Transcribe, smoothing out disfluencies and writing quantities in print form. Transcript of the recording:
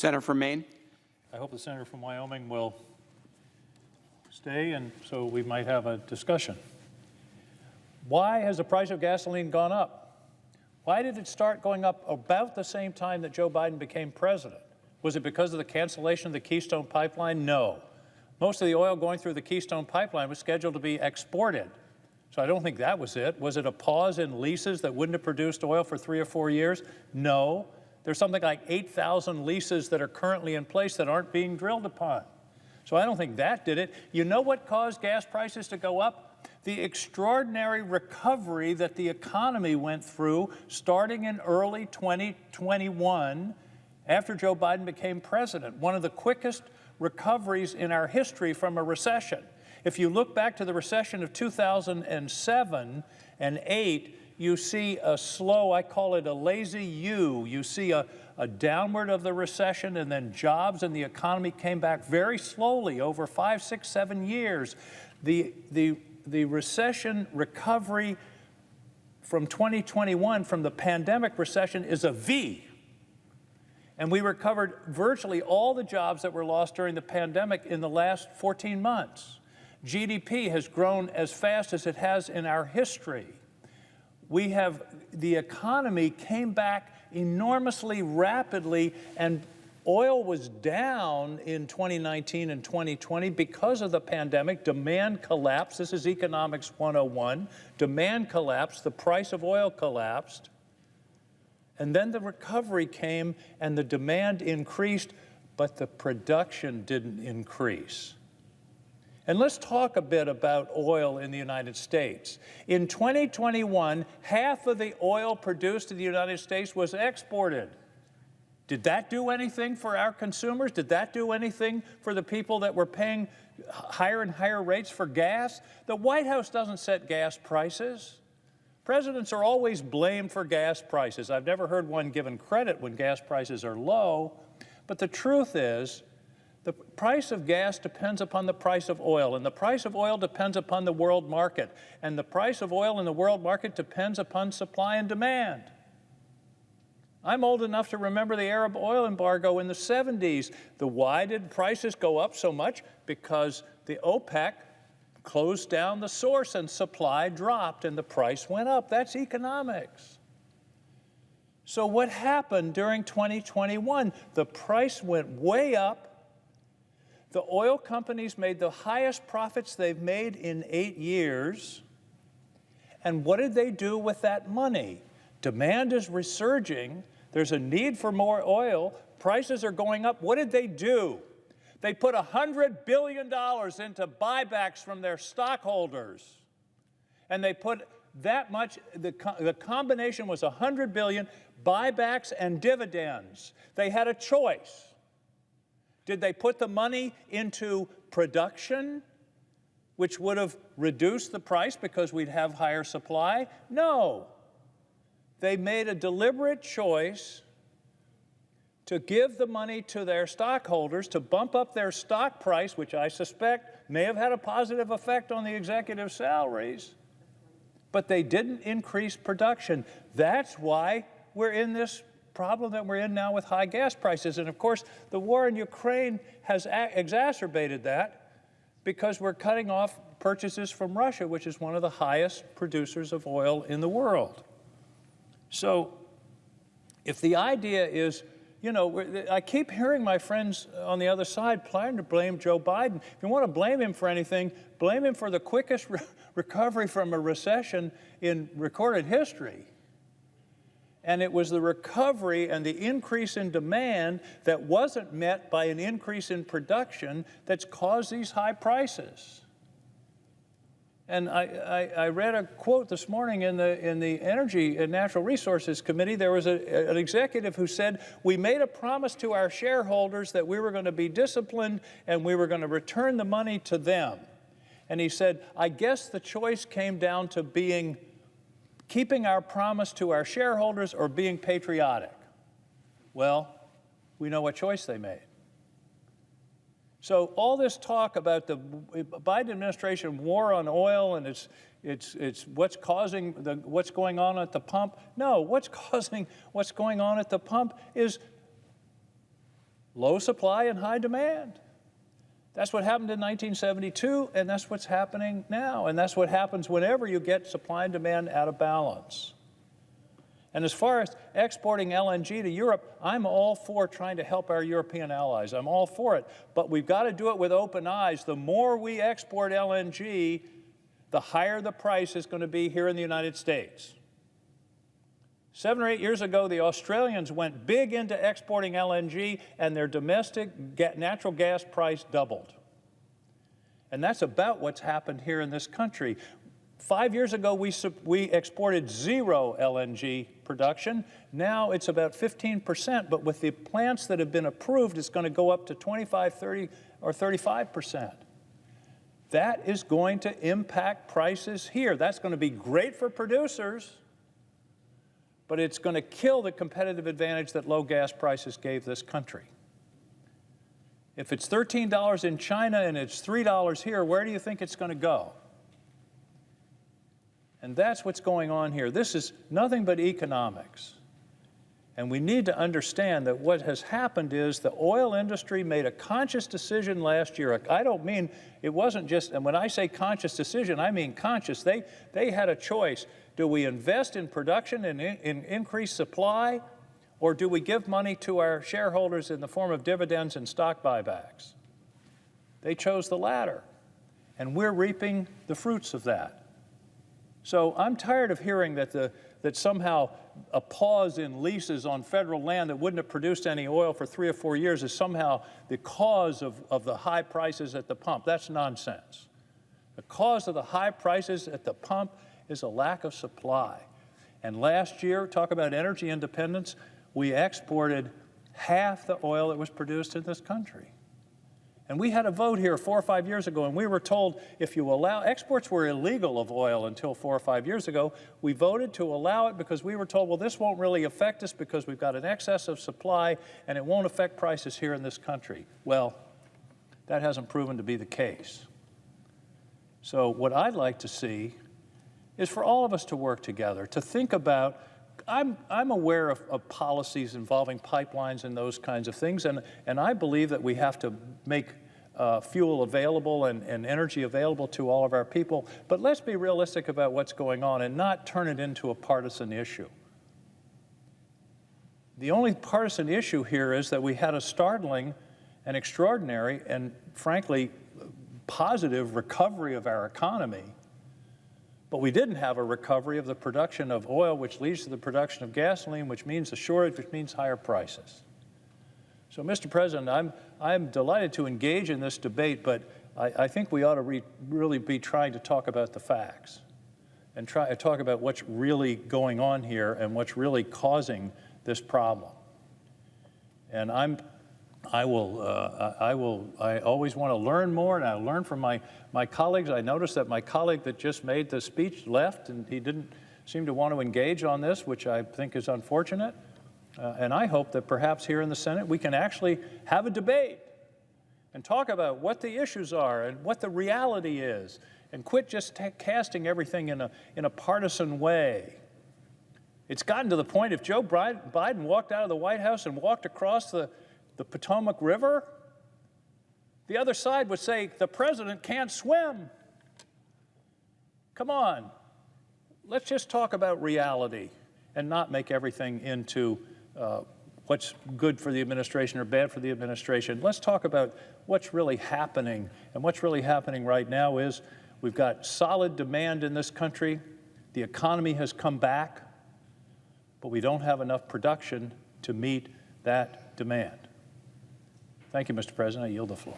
Senator from Maine. I hope the senator from Wyoming will stay, and so we might have a discussion. Why has the price of gasoline gone up? Why did it start going up about the same time that Joe Biden became president? Was it because of the cancellation of the Keystone Pipeline? No. Most of the oil going through the Keystone Pipeline was scheduled to be exported. So I don't think that was it. Was it a pause in leases that wouldn't have produced oil for 3 or 4 years? No. There's something like 8,000 leases that are currently in place that aren't being drilled upon. So I don't think that did it. You know what caused gas prices to go up? The extraordinary recovery that the economy went through starting in early 2021 after Joe Biden became president. One of the quickest recoveries in our history from a recession. If you look back to the recession of 2007 and 8, you see a slow, I call it a lazy U. You see a downward of the recession, and then jobs and the economy came back very slowly over 5, 6, 7 years. The recession recovery from 2021, from the pandemic recession, is a V. And we recovered virtually all the jobs that were lost during the pandemic in the last 14 months. GDP has grown as fast as it has in our history. The economy came back enormously rapidly, and oil was down in 2019 and 2020 because of the pandemic. Demand collapsed. This is Economics 101. Demand collapsed. The price of oil collapsed. And then the recovery came and the demand increased, but the production didn't increase. And let's talk a bit about oil in the United States. In 2021, half of the oil produced in the United States was exported. Did that do anything for our consumers? Did that do anything for the people that were paying higher and higher rates for gas? The White House doesn't set gas prices. Presidents are always blamed for gas prices. I've never heard one given credit when gas prices are low. But the truth is, the price of gas depends upon the price of oil, and the price of oil depends upon the world market, and the price of oil in the world market depends upon supply and demand. I'm old enough to remember the Arab oil embargo in the 70s. Why did prices go up so much? Because the OPEC closed down the source and supply dropped and the price went up. That's economics. So what happened during 2021? The price went way up. The oil companies made the highest profits they've made in 8 years. And what did they do with that money? Demand is resurging. There's a need for more oil. Prices are going up. What did they do? They put $100 billion into buybacks from their stockholders. And they put that much, the combination was $100 billion, buybacks and dividends. They had a choice. Did they put the money into production, which would have reduced the price because we'd have higher supply? No. They made a deliberate choice to give the money to their stockholders to bump up their stock price, which I suspect may have had a positive effect on the executive salaries, but they didn't increase production. That's why we're in this problem that we're in now with high gas prices. And of course, the war in Ukraine has exacerbated that because we're cutting off purchases from Russia, which is one of the highest producers of oil in the world. So if the idea is, you know, I keep hearing my friends on the other side trying to blame Joe Biden. If you want to blame him for anything, blame him for the quickest recovery from a recession in recorded history. And it was the recovery and the increase in demand that wasn't met by an increase in production that's caused these high prices. And I read a quote this morning in the Energy and Natural Resources Committee. There was an executive who said, we made a promise to our shareholders that we were going to be disciplined and we were going to return the money to them. And he said, I guess the choice came down to keeping our promise to our shareholders or being patriotic. Well, we know what choice they made. So all this talk about the Biden administration war on oil and it's what's causing what's going on at the pump. No, what's going on at the pump is Low supply and high demand. That's what happened in 1972, and that's what's happening now. And that's what happens whenever you get supply and demand out of balance. And as far as exporting LNG to Europe, I'm all for trying to help our European allies. I'm all for it. But we've got to do it with open eyes. The more we export LNG, the higher the price is going to be here in the United States. 7 or 8 years ago, the Australians went big into exporting LNG, and their domestic natural gas price doubled. And that's about what's happened here in this country. 5 years ago, we exported zero LNG production. Now it's about 15%, but with the plants that have been approved, it's going to go up to 25, 30, or 35%. That is going to impact prices here. That's going to be great for producers, but it's going to kill the competitive advantage that low gas prices gave this country. If it's $13 in China and it's $3 here, where do you think it's going to go? And that's what's going on here. This is nothing but economics. And we need to understand that what has happened is the oil industry made a conscious decision last year. I don't mean, it wasn't just, and when I say conscious decision, I mean conscious. They had a choice. Do we invest in production and increase supply, or do we give money to our shareholders in the form of dividends and stock buybacks? They chose the latter, and we're reaping the fruits of that. So I'm tired of hearing that somehow a pause in leases on federal land that wouldn't have produced any oil for 3 or 4 years is somehow the cause of the high prices at the pump. That's nonsense. The cause of the high prices at the pump is a lack of supply. And last year, talk about energy independence, we exported half the oil that was produced in this country. And we had a vote here 4 or 5 years ago, and we were told if you allow, exports were illegal of oil until 4 or 5 years ago. We voted to allow it because we were told, well, this won't really affect us because we've got an excess of supply and it won't affect prices here in this country. Well, that hasn't proven to be the case. So what I'd like to see is for all of us to work together, to think about, I'm aware of policies involving pipelines and those kinds of things, and I believe that we have to make fuel available and energy available to all of our people, but let's be realistic about what's going on and not turn it into a partisan issue. The only partisan issue here is that we had a startling and extraordinary and frankly positive recovery of our economy. But we didn't have a recovery of the production of oil, which leads to the production of gasoline, which means a shortage, which means higher prices. So, Mr. President, I'm delighted to engage in this debate, but I think we ought to really be trying to talk about the facts and try to talk about what's really going on here and what's really causing this problem. And I always want to learn more, and I learn from my colleagues. I noticed that my colleague that just made the speech left, and he didn't seem to want to engage on this, which I think is unfortunate. And I hope that perhaps here in the Senate we can actually have a debate and talk about what the issues are and what the reality is, and quit just casting everything in a partisan way. It's gotten to the point if Joe Biden walked out of the White House and walked across the Potomac River, the other side would say, the president can't swim. Come on, let's just talk about reality and not make everything into what's good for the administration or bad for the administration. Let's talk about what's really happening. And what's really happening right now is we've got solid demand in this country. The economy has come back, but we don't have enough production to meet that demand. Thank you, Mr. President. I yield the floor.